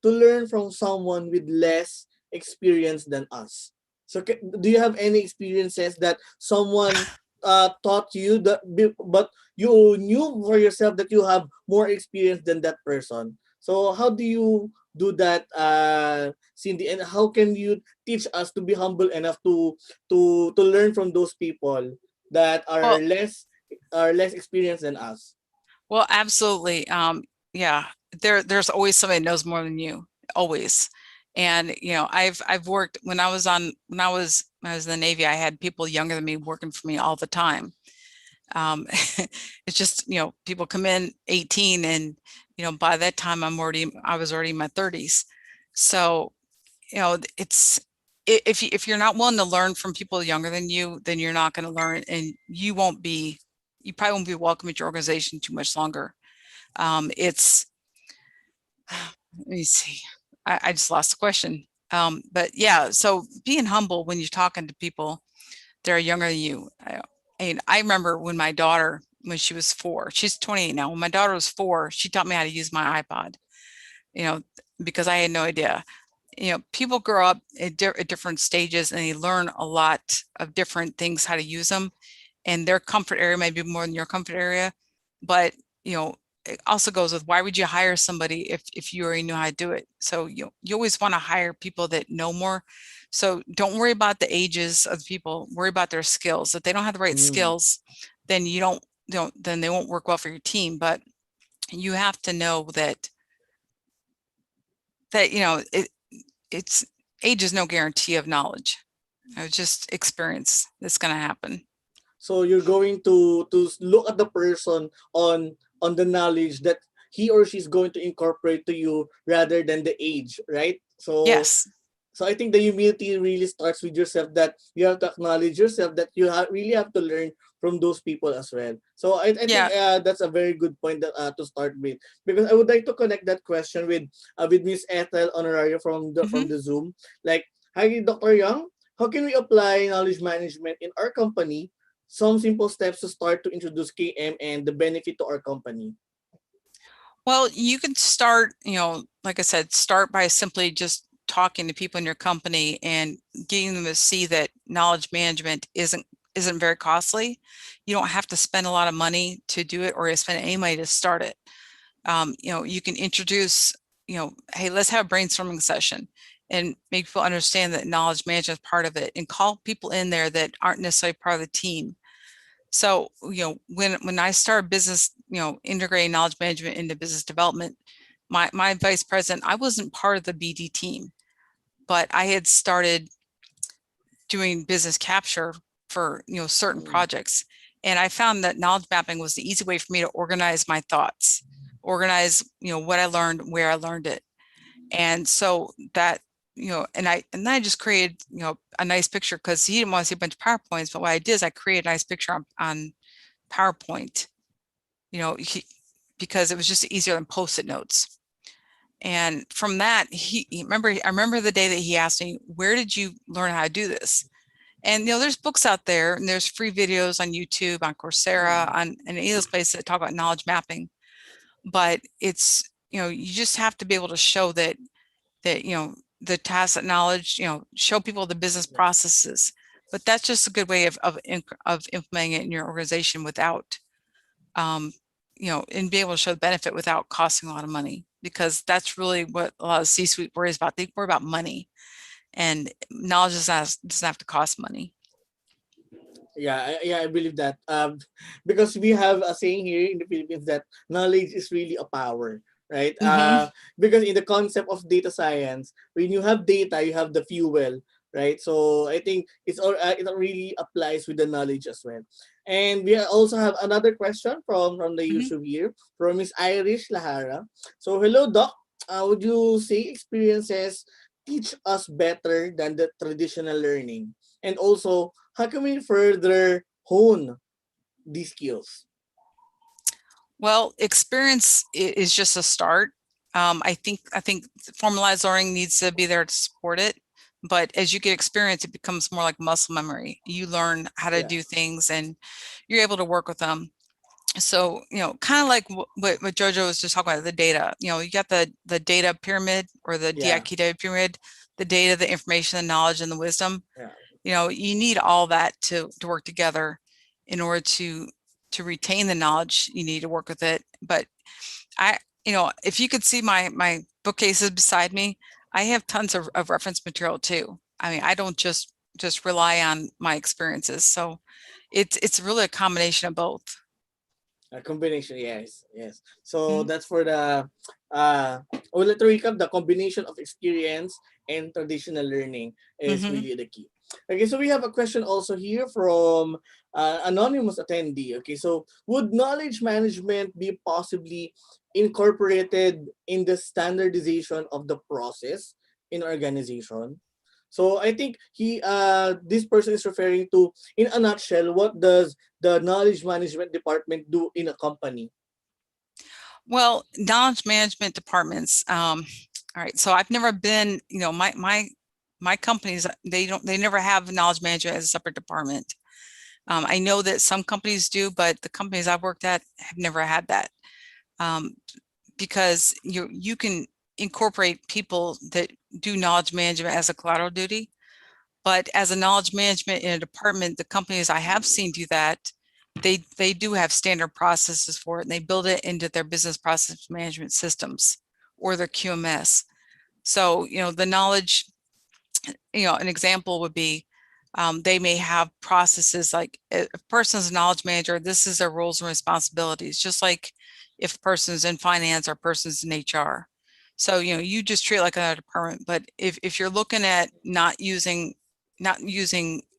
to learn from someone with less experience than us? So do you have any experiences that someone taught you but you knew for yourself that you have more experience than that person? So how do you do that, Cindy? And how can you teach us to be humble enough to learn from those people that Well, are less experienced than us? well, absolutely. Yeah, there's always somebody that knows more than you, always. And I've worked when I was in the Navy, I had people younger than me working for me all the time. Um, it's just, people come in 18 and, by that time I was already in my 30s. So, it's if you're not willing to learn from people younger than you, then you're not going to learn, and you probably won't be welcome at your organization too much longer. It's Let me see. I just lost the question. But yeah, so being humble when you're talking to people that are younger than you. I remember when my daughter, when she was 4, she's 28 now. When my daughter was 4, she taught me how to use my iPod, you know, because I had no idea. People grow up at different stages and they learn a lot of different things, how to use them, and their comfort area may be more than your comfort area. But you know, it also goes with, why would you hire somebody if you already know how to do it? So you always want to hire people that know more. So don't worry about the ages of the people. Worry about their skills. If they don't have the right Mm. skills, then you don't then they won't work well for your team. But you have to know that it's age is no guarantee of knowledge. It's just experience that's going to happen. So you're going to look at the person on the knowledge that he or she's going to incorporate to you rather than the age, right? Yes. So I think the humility really starts with yourself, that you have to acknowledge yourself that really have to learn from those people as well. So I think Yeah. that's a very good point that, to start with, because I would like to connect that question with Miss Ethel Honorario Hmm. from the Zoom. Like, hi, Dr. Young. How can we apply knowledge management in our company? Some simple steps to start to introduce KM and the benefit to our company. Well, you can start, like I said, start by simply just talking to people in your company and getting them to see that knowledge management isn't very costly. You don't have to spend a lot of money to do it, or spend any money to start it. You can introduce, hey, let's have a brainstorming session and make people understand that knowledge management is part of it, and call people in there that aren't necessarily part of the team. So, when I started business, integrating knowledge management into business development, my vice president, I wasn't part of the BD team, but I had started doing business capture for, certain Mm. projects. And I found that knowledge mapping was the easy way for me to organize my thoughts, organize, what I learned, where I learned it. And so that, and then I just created, a nice picture, because he didn't want to see a bunch of PowerPoints. But what I did is I created a nice picture on PowerPoint, you know, he, because it was just easier than post-it notes. And from that, I remember the day that he asked me, where did you learn how to do this? And, there's books out there, and there's free videos on YouTube, on Coursera, Mm. on and any of those places that talk about knowledge mapping. But it's, you just have to be able to show that, the tacit knowledge, show people the business processes. But that's just a good way of implementing it in your organization without, um, and be able to show the benefit without costing a lot of money, because that's really what a lot of C-suite worries about. They worry about money, and knowledge doesn't have to cost money. Yeah, I believe that. Because we have a saying here in the Philippines that knowledge is really a power, right? Hmm. Because in the concept of data science, when you have data, you have the fuel, right? So I think it really applies with the knowledge as well. And we also have another question from the Hmm. YouTube here from Miss Irish Lahara. So hello, Doc. Would you say experiences teach us better than the traditional learning? And also, how can we further hone these skills? Well, experience is just a start. I think formalized learning needs to be there to support it. But as you get experience, it becomes more like muscle memory. You learn how to Yeah, do things, and you're able to work with them. So, kind of like what Jojo was just talking about, the data. You got the data pyramid, or the yeah, DIQ data pyramid, the data, the information, the knowledge, and the wisdom. yeah. You need all that to work together in order to retain the knowledge. You need to work with it. But I if you could see my bookcases beside me, I have tons of reference material too. I mean, I don't just rely on my experiences. So it's really a combination of both. A combination, yes, yes. So Mhm. that's for the well, let's recap. The combination of experience and traditional learning is Mhm. really the key. Okay, so we have a question also here from anonymous attendee. Okay, so would knowledge management be possibly incorporated in the standardization of the process in organization? So I think this person is referring to, in a nutshell, what does the knowledge management department do in a company? Well, knowledge management departments. All right. So I've never been, my companies, they never have knowledge management as a separate department. I know that some companies do, but the companies I've worked at have never had that. Um, because you can incorporate people that do knowledge management as a collateral duty. But as a knowledge management in a department, the companies I have seen do that, they do have standard processes for it, and they build it into their business process management systems or their QMS. So, the knowledge, an example would be they may have processes like if a person's a knowledge manager, this is their roles and responsibilities, just like if a person's in finance or a person's in HR. So, you just treat it like another department. But if you're looking at not using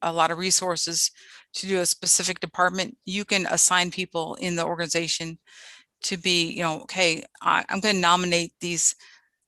a lot of resources to do a specific department, you can assign people in the organization to be, okay, I'm going to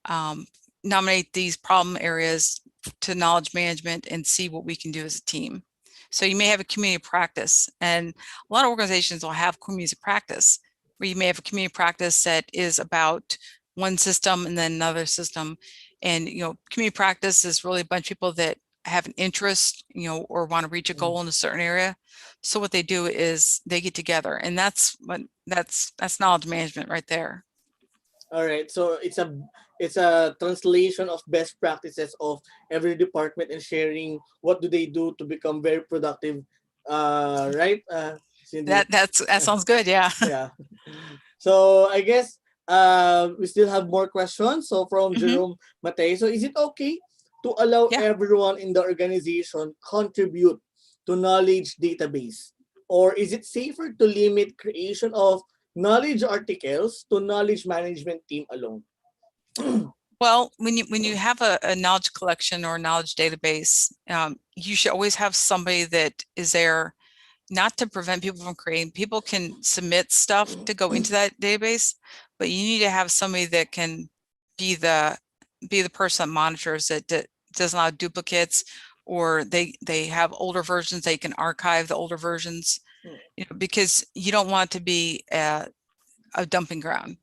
um, nominate these problem areas to knowledge management and see what we can do as a team. So you may have a community practice, and a lot of organizations will have community practice where you may have a community practice that is about one system and then another system. And, community practice is really a bunch of people that have an interest, or want to reach a Mm. goal in a certain area. So what they do is they get together, and that's knowledge management right there. All right, so it's a translation of best practices of every department and sharing what do they do to become very productive. Right, Cindy? That sounds good. Yeah. Yeah. So I guess we still have more questions. So from Hmm. Jerome Matei, so is it okay to allow Yeah. everyone in the organization contribute to knowledge database, or is it safer to limit creation of knowledge articles to knowledge management team alone? Well, when you have a knowledge collection or a knowledge database, you should always have somebody that is there not to prevent people from creating. People can submit stuff to go into that database, but you need to have somebody that can be the be the person that monitors it, that doesn't allow duplicates, or they have older versions. They can archive the older versions, because you don't want it to be a dumping ground.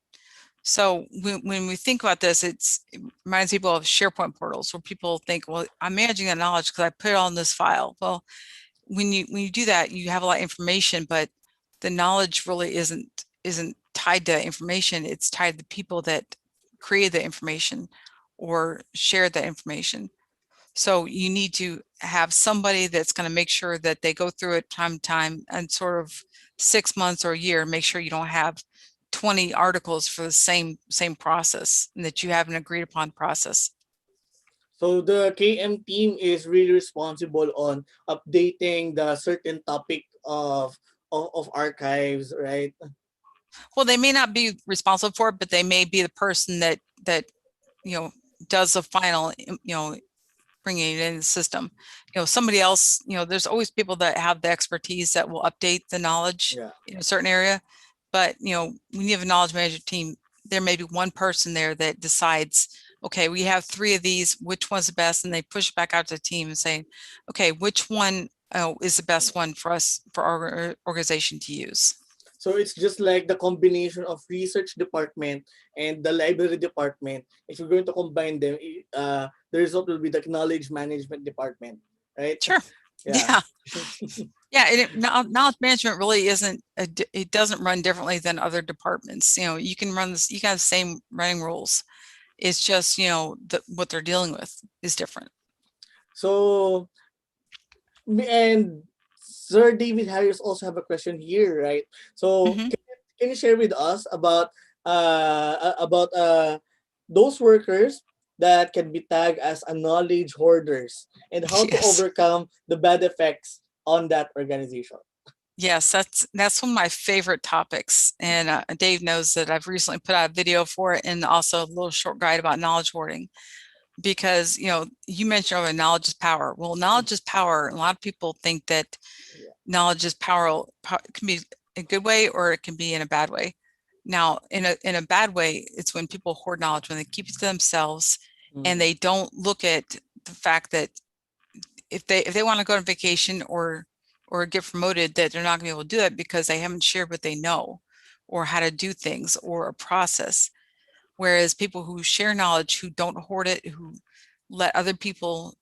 So when we think about this, it reminds people of SharePoint portals where people think, well, I'm managing that knowledge because I put it all in this file. Well, when you do that, you have a lot of information, but the knowledge really isn't tied to information. It's tied to the people that create the information or share the information. So you need to have somebody that's going to make sure that they go through it time to time, and sort of 6 months or a year, make sure you don't have 20 articles for the same process, and that you have an agreed upon process. So the KM team is really responsible on updating the certain topic of archives, right? Well, they may not be responsible for it, but they may be the person that you know does the final, bringing it in the system. Somebody else, there's always people that have the expertise that will update the knowledge Yeah. in a certain area. But, when you have a knowledge management team, there may be one person there that decides, okay, we have three of these, which one's the best? And they push back out to the team and say, okay, which one is the best one for us, for our organization to use? So it's just like the combination of research department and the library department. If you're going to combine them, the result will be the knowledge management department, right? Sure. Yeah. Yeah. Yeah, knowledge management really it doesn't run differently than other departments. You can run this, you can have the same running rules. It's just, what they're dealing with is different. So and Sir David Harris also have a question here, right? So Hmm. can you share with us about about those workers that can be tagged as a knowledge hoarders and how to Yes. overcome the bad effects on that organization. Yes, that's one of my favorite topics. And Dave knows that I've recently put out a video for it and also a little short guide about knowledge hoarding because, you mentioned earlier, knowledge is power. Well, knowledge is power. A lot of people think that Yeah. knowledge is power. It can be a good way or it can be in a bad way. Now, in a bad way, it's when people hoard knowledge, when they keep it to themselves and Mm. they don't look at the fact that if they want to go on vacation or get promoted, that they're not going to be able to do that because they haven't shared what they know or how to do things or a process. Whereas people who share knowledge, who don't hoard it, who let other people,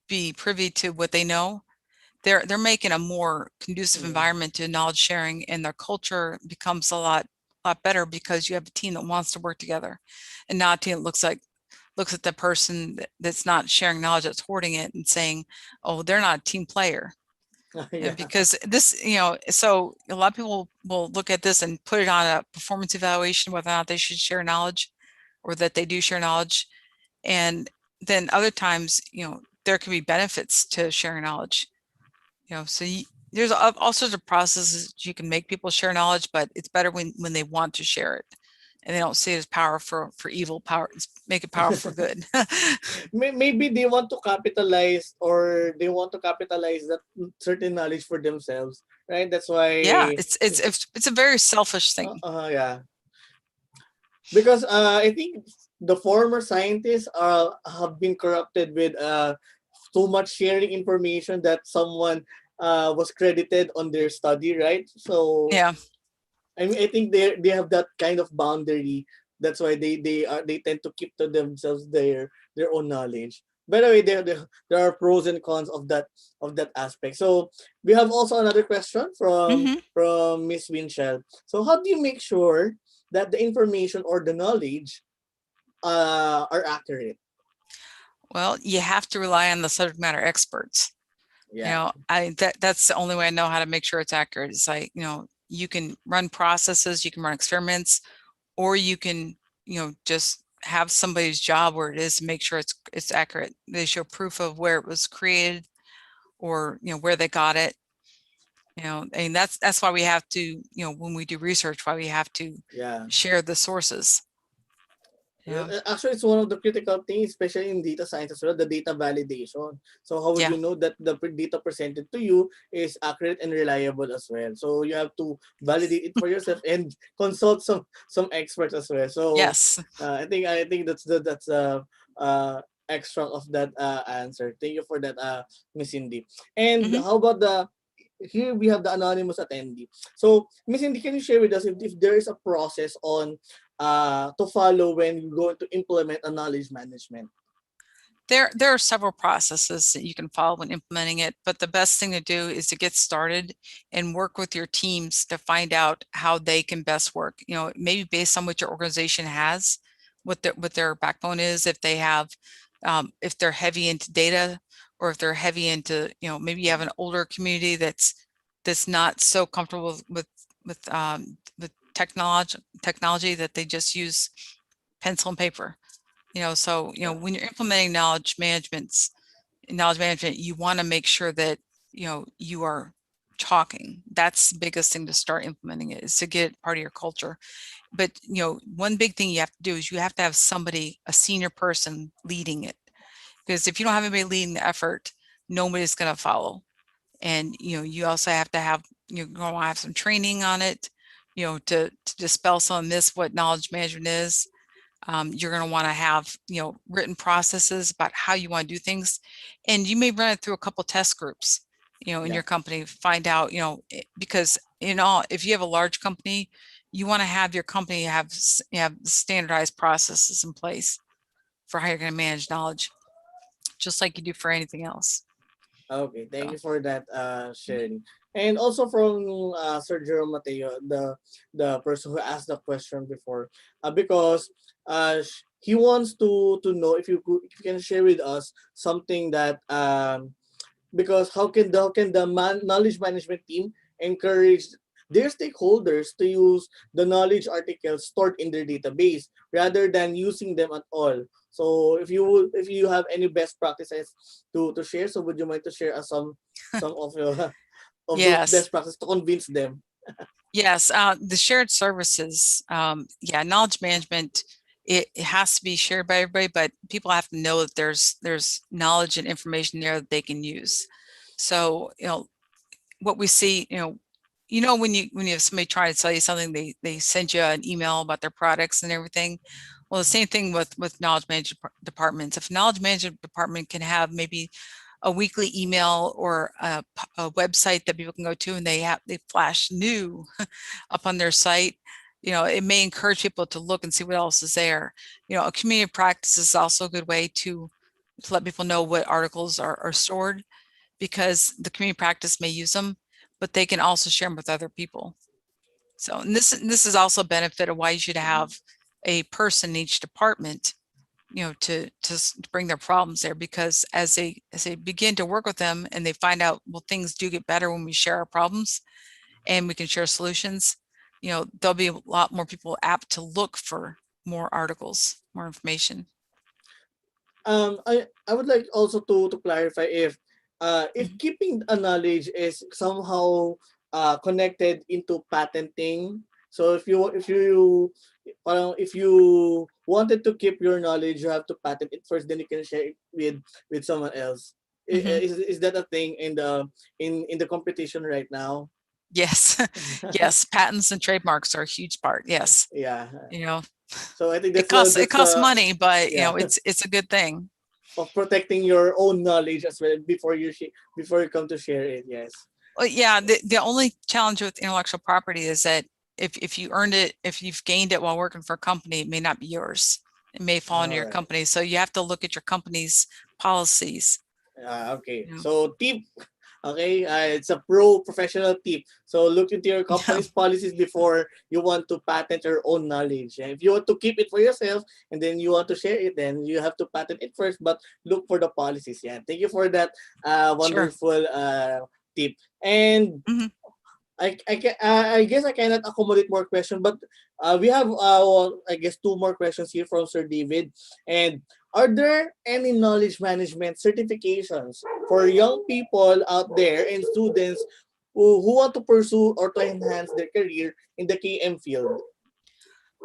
be privy to what they know, they're making a more conducive Mm. environment to knowledge sharing, and their culture becomes a lot better because you have a team that wants to work together, and not a team that looks at the person that's not sharing knowledge, that's hoarding it, and saying, "Oh, they're not a team player." Yeah. Because this, so a lot of people will look at this and put it on a performance evaluation whether or not they should share knowledge or that they do share knowledge. And then other times, there can be benefits to sharing knowledge. So there's all sorts of processes you can make people share knowledge, but it's better when they want to share it and they don't see it as power for evil. Power, make it power for good. Maybe they want to capitalize, or they want to capitalize that certain knowledge for themselves, right? That's Yeah, why. it's a very selfish thing. Yeah, because I think the former scientists have been corrupted with too much sharing information that someone was credited on their study, right? So Yeah. I mean, I think they have that kind of boundary. That's why they tend to keep to themselves their own knowledge. By the way, there are pros and cons of that aspect. So we have also another question Hmm. from Miss Winchell. So how do you make sure that the information or the knowledge are accurate? Well, you have to rely on the subject matter experts. Yeah, That's the only way I know how to make sure it's accurate. It's like, you can run processes, you can run experiments, or you can, just have somebody's job where it is to make sure it's accurate. They show proof of where it was created or, where they got it. And that's why we have to, when we do research, why we have to yeah. share the sources. Yeah. Actually, it's one of the critical things, especially in data science as well, the data validation. So how would Yeah. you know that the data presented to you is accurate and reliable as well? So you have to validate it for yourself and consult some experts as well. So Yes. I think that's extract of that answer. Thank you for that, Miss Cindy. And Hmm. how about the here we have the anonymous attendee. So, Miss Cindy, can you share with us if there is a process on to follow when you're going to implement a knowledge management? There are several processes that you can follow when implementing it, but the best thing to do is to get started and work with your teams to find out how they can best work. Maybe based on what your organization has, what their backbone is, if they have, if they're heavy into data, or if they're heavy into, maybe you have an older community that's not so comfortable with technology that they just use pencil and paper. So, Yeah. when you're implementing knowledge management, you want to make sure that, you are talking. That's the biggest thing to start implementing it, is to get it part of your culture. But, one big thing you have to do is you have to have somebody, a senior person leading it. Because if you don't have anybody leading the effort, nobody's going to follow. And, you also have to have, you're going to have some training on it, to dispel some of this, what knowledge management is. You're going to want to have, written processes about how you want to do things, and you may run it through a couple test groups, in Yeah. your company. Find out, because if you have a large company, you want to have your company have standardized processes in place for how you're going to manage knowledge, just like you do for anything else. Okay, thank So, you for that mhm. sharing. And also from Sir Jerome Mateo, the person who asked the question before, because he wants to know if you can share with us something that because how can the knowledge management team encourage their stakeholders to use the knowledge articles stored in their database rather than using them at all. So if you have any best practices to share, so would you mind to share us some of your of those Yes. best practices to convince them? Yes, the shared services, yeah, knowledge management, it has to be shared by everybody, but people have to know that there's knowledge and information there that they can use. So, what we see, when you have somebody try to sell you something, they send you an email about their products and everything. Well, the same thing with knowledge management departments. If knowledge management department can have maybe a weekly email or a website that people can go to and they flash new up on their site, it may encourage people to look and see what else is there. A community practice is also a good way to let people know what articles are stored, because the community practice may use them, but they can also share them with other people. So, and this is also a benefit of why you should have a person in each department, to bring their problems there, because as they begin to work with them and they find out, well, things do get better when we share our problems and we can share solutions, there'll be a lot more people apt to look for more articles, more information. I would like also to clarify if Mhm. keeping a knowledge is somehow connected into patenting. So if you wanted to keep your knowledge, you have to patent it first, then you can share it with someone else. Mhm. Is that a thing in the competition right now? Yes. Yes, patents and trademarks are a huge part. Yes. Yeah. You know, So I think it costs it that's costs the money, but yeah it's a good thing. of protecting your own knowledge as well before you come to share it. Yes. Well, yeah, the only challenge with intellectual property is that if you earned it, if you've gained it while working for a company, it may not be yours. It may fall into All your right. company. So you have to look at your company's policies. Okay. You know. So tip. Okay, it's a pro professional tip. So look into your Yeah, company's policies before you want to patent your own knowledge. And if you want to keep it for yourself and then you want to share it, then you have to patent it first. But look for the policies. Yeah. Thank you for that sure. wonderful tip. And Mhm. I guess I cannot accommodate more questions, but we have I guess two more questions here from Sir David. And are there any knowledge management certifications for young people out there and students who want to pursue or to enhance their career in the KM field?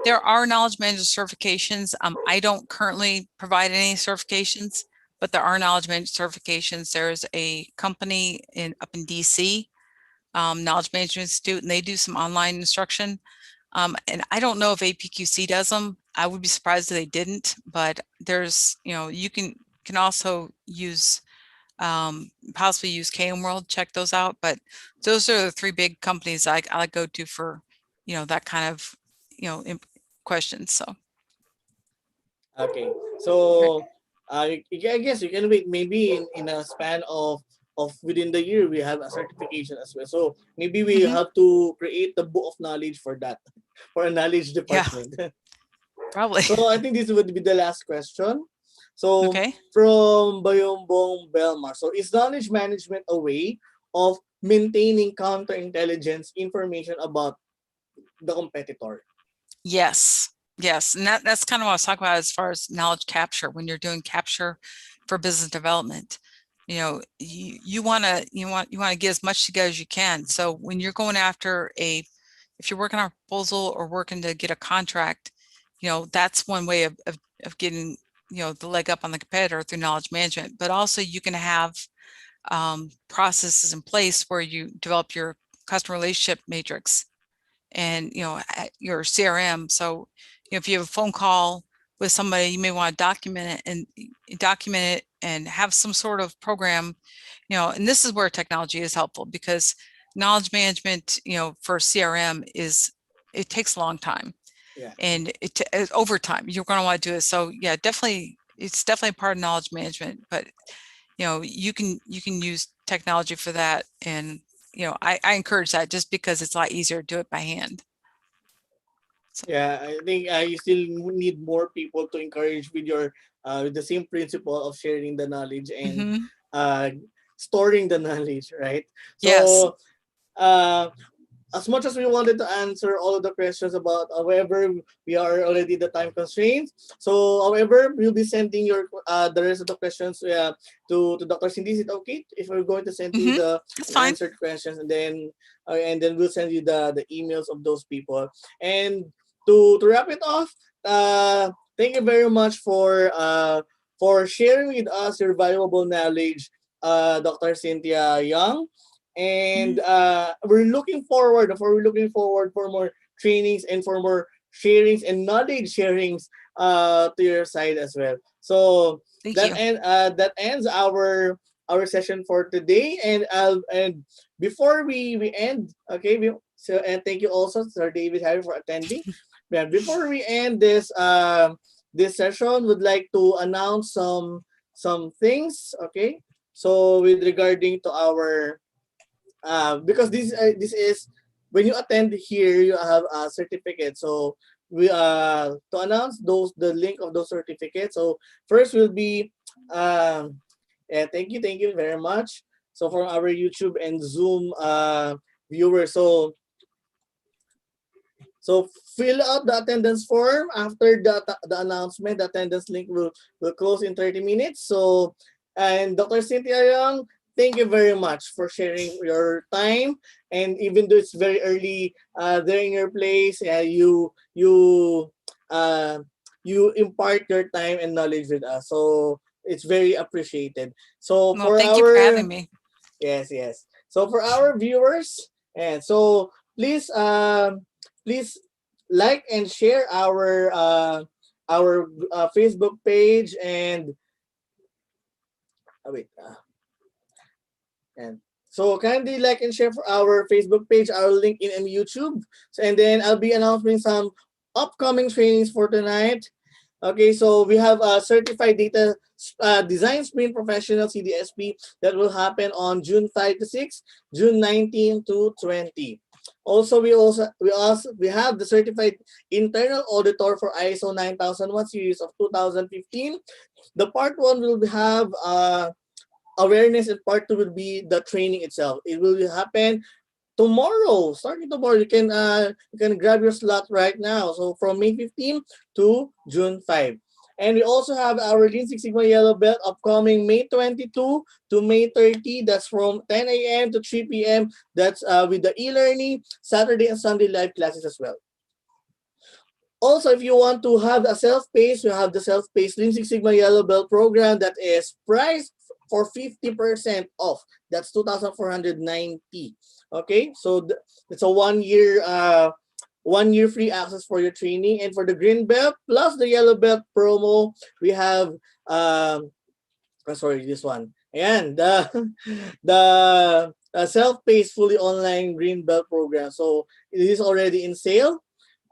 There are knowledge management certifications. I don't currently provide any certifications, but there are knowledge management certifications. There's a company up in DC, Knowledge Management Institute, and they do some online instruction. And I don't know if APQC does them. I would be surprised if they didn't, but you can also use possibly use KM World, check those out. But those are the three big companies I go to for, that kind of, questions. So, Okay, right. so I guess you can wait maybe in a span of within the year we have a certification as well. So maybe we Mhm. have to create the book of knowledge for that for a knowledge Yeah, department. probably. So I think this would be the last question. So Okay. from Bayombong Belmar, so is knowledge management a way of maintaining counterintelligence information about the competitor? Yes. Yes. And that's kind of what I was talking about as far as knowledge capture. When you're doing capture for business development, you want to get as much to go as you can. So when you're going after if you're working on a proposal or working to get a contract, that's one way of getting, the leg up on the competitor through knowledge management. But also you can have processes in place where you develop your customer relationship matrix and your CRM. So if you have a phone call with somebody, you may want to document it and have some sort of program, and this is where technology is helpful, because knowledge management, for CRM it takes a long time, Yeah. and over time you're going to want to do it. So yeah, definitely, it's definitely part of knowledge management, but you can use technology for that. And I encourage that, just because it's a lot easier to do it by hand. So, Yeah, I think you still need more people to encourage with the same principle of sharing the knowledge and mhm. uh, storing the knowledge, right? Yes. So uh, as much as we wanted to answer all of the questions about, however, we are already the time constraints. So, however, we'll be sending your the rest of the questions to Dr. Cindy. Is it okay if we're going to send you Mm-hmm. the That's fine. unanswered questions, and then we'll send you the emails of those people. And to wrap it off, thank you very much for sharing with us your valuable knowledge, Dr. Cynthia Young. And Mhm. we're looking forward for more trainings and for more sharings and knowledge sharings to your side as well. So Thank you. that ends our session for today. And before we end, okay, and thank you also Sir David Harry for attending. Yeah, before we end this session, would like to announce some things, okay? So with regarding to our because this is when you attend here, you have a certificate. So we to announce those the link of those certificates. So first will be yeah, thank you very much. So from our YouTube and Zoom viewers, so fill out the attendance form after the announcement. The attendance link will close in 30 minutes. So, and Dr. Cynthia Young, thank you very much for sharing your time. And even though it's very early there in your place, uh, you impart your time and knowledge with us. So it's very appreciated. So Well, for thank you for having our me. yes. So for our viewers, and so please like and share our Facebook page and wait and so kindly like and share for our Facebook page, our LinkedIn and YouTube. So, and then I'll be announcing some upcoming trainings for tonight. Okay, so we have a certified data design sprint professional CDSP that will happen on June 5 to 6, June 19 to 20. We have the certified internal auditor for ISO 9001 series of 2015. The part 1 will have awareness, and part 2 will be the training itself. It will happen tomorrow. Starting tomorrow, you can grab your slot right now. So from May 15 to June 5. And we also have our Lean Six Sigma Yellow Belt upcoming May 22 to May 30. That's from 10 a.m. to 3 p.m. That's with the e-learning, Saturday and Sunday live classes as well. Also, if you want to have a self-paced, you have the self-paced Lean Six Sigma Yellow Belt program that is priced for 50% off. That's 2,490. Okay, so it's a 1 year free access for your training. And for the green belt plus the yellow belt promo, we have sorry, this one. And the self-paced fully online green belt program. So it is already in sale.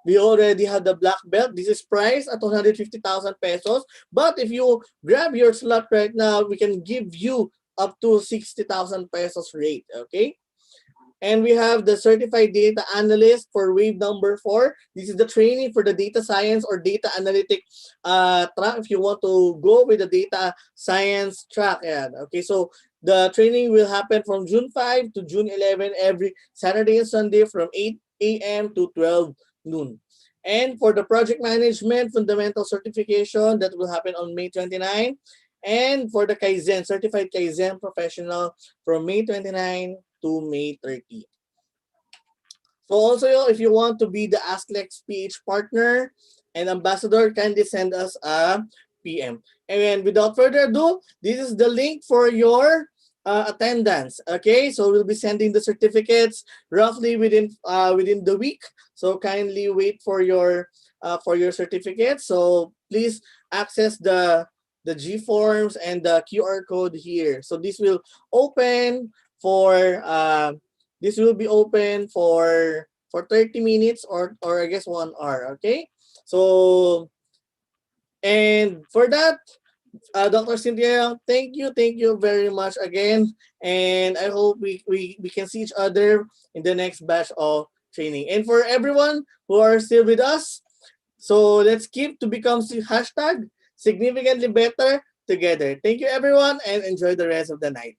We already have the black belt. This is priced at 150,000 pesos. But if you grab your slot right now, we can give you up to 60,000 pesos rate. Okay. And we have the certified data analyst for wave number 4. This is the training for the data science or data analytic track if you want to go with the data science track. Yeah. Okay, so the training will happen from June 5 to June 11 every Saturday and Sunday from 8 a.m. to 12 noon. And for the project management fundamental certification, that will happen on May 29. And for the Kaizen, certified Kaizen professional from May 29 to May 30. So also, if you want to be the AskLex PH partner and ambassador, kindly send us a PM. And without further ado, this is the link for your attendance. Okay, so we'll be sending the certificates roughly within the week. So kindly wait for your certificate. So please access the G forms and the QR code here. So open for this will be open for 30 minutes or I guess 1 hour. Okay, so and for that, Dr. Cynthia, thank you very much again, and I hope we can see each other in the next batch of training. And for everyone who are still with us, so let's keep to become hashtag significantly better together. Thank you everyone, and enjoy the rest of the night.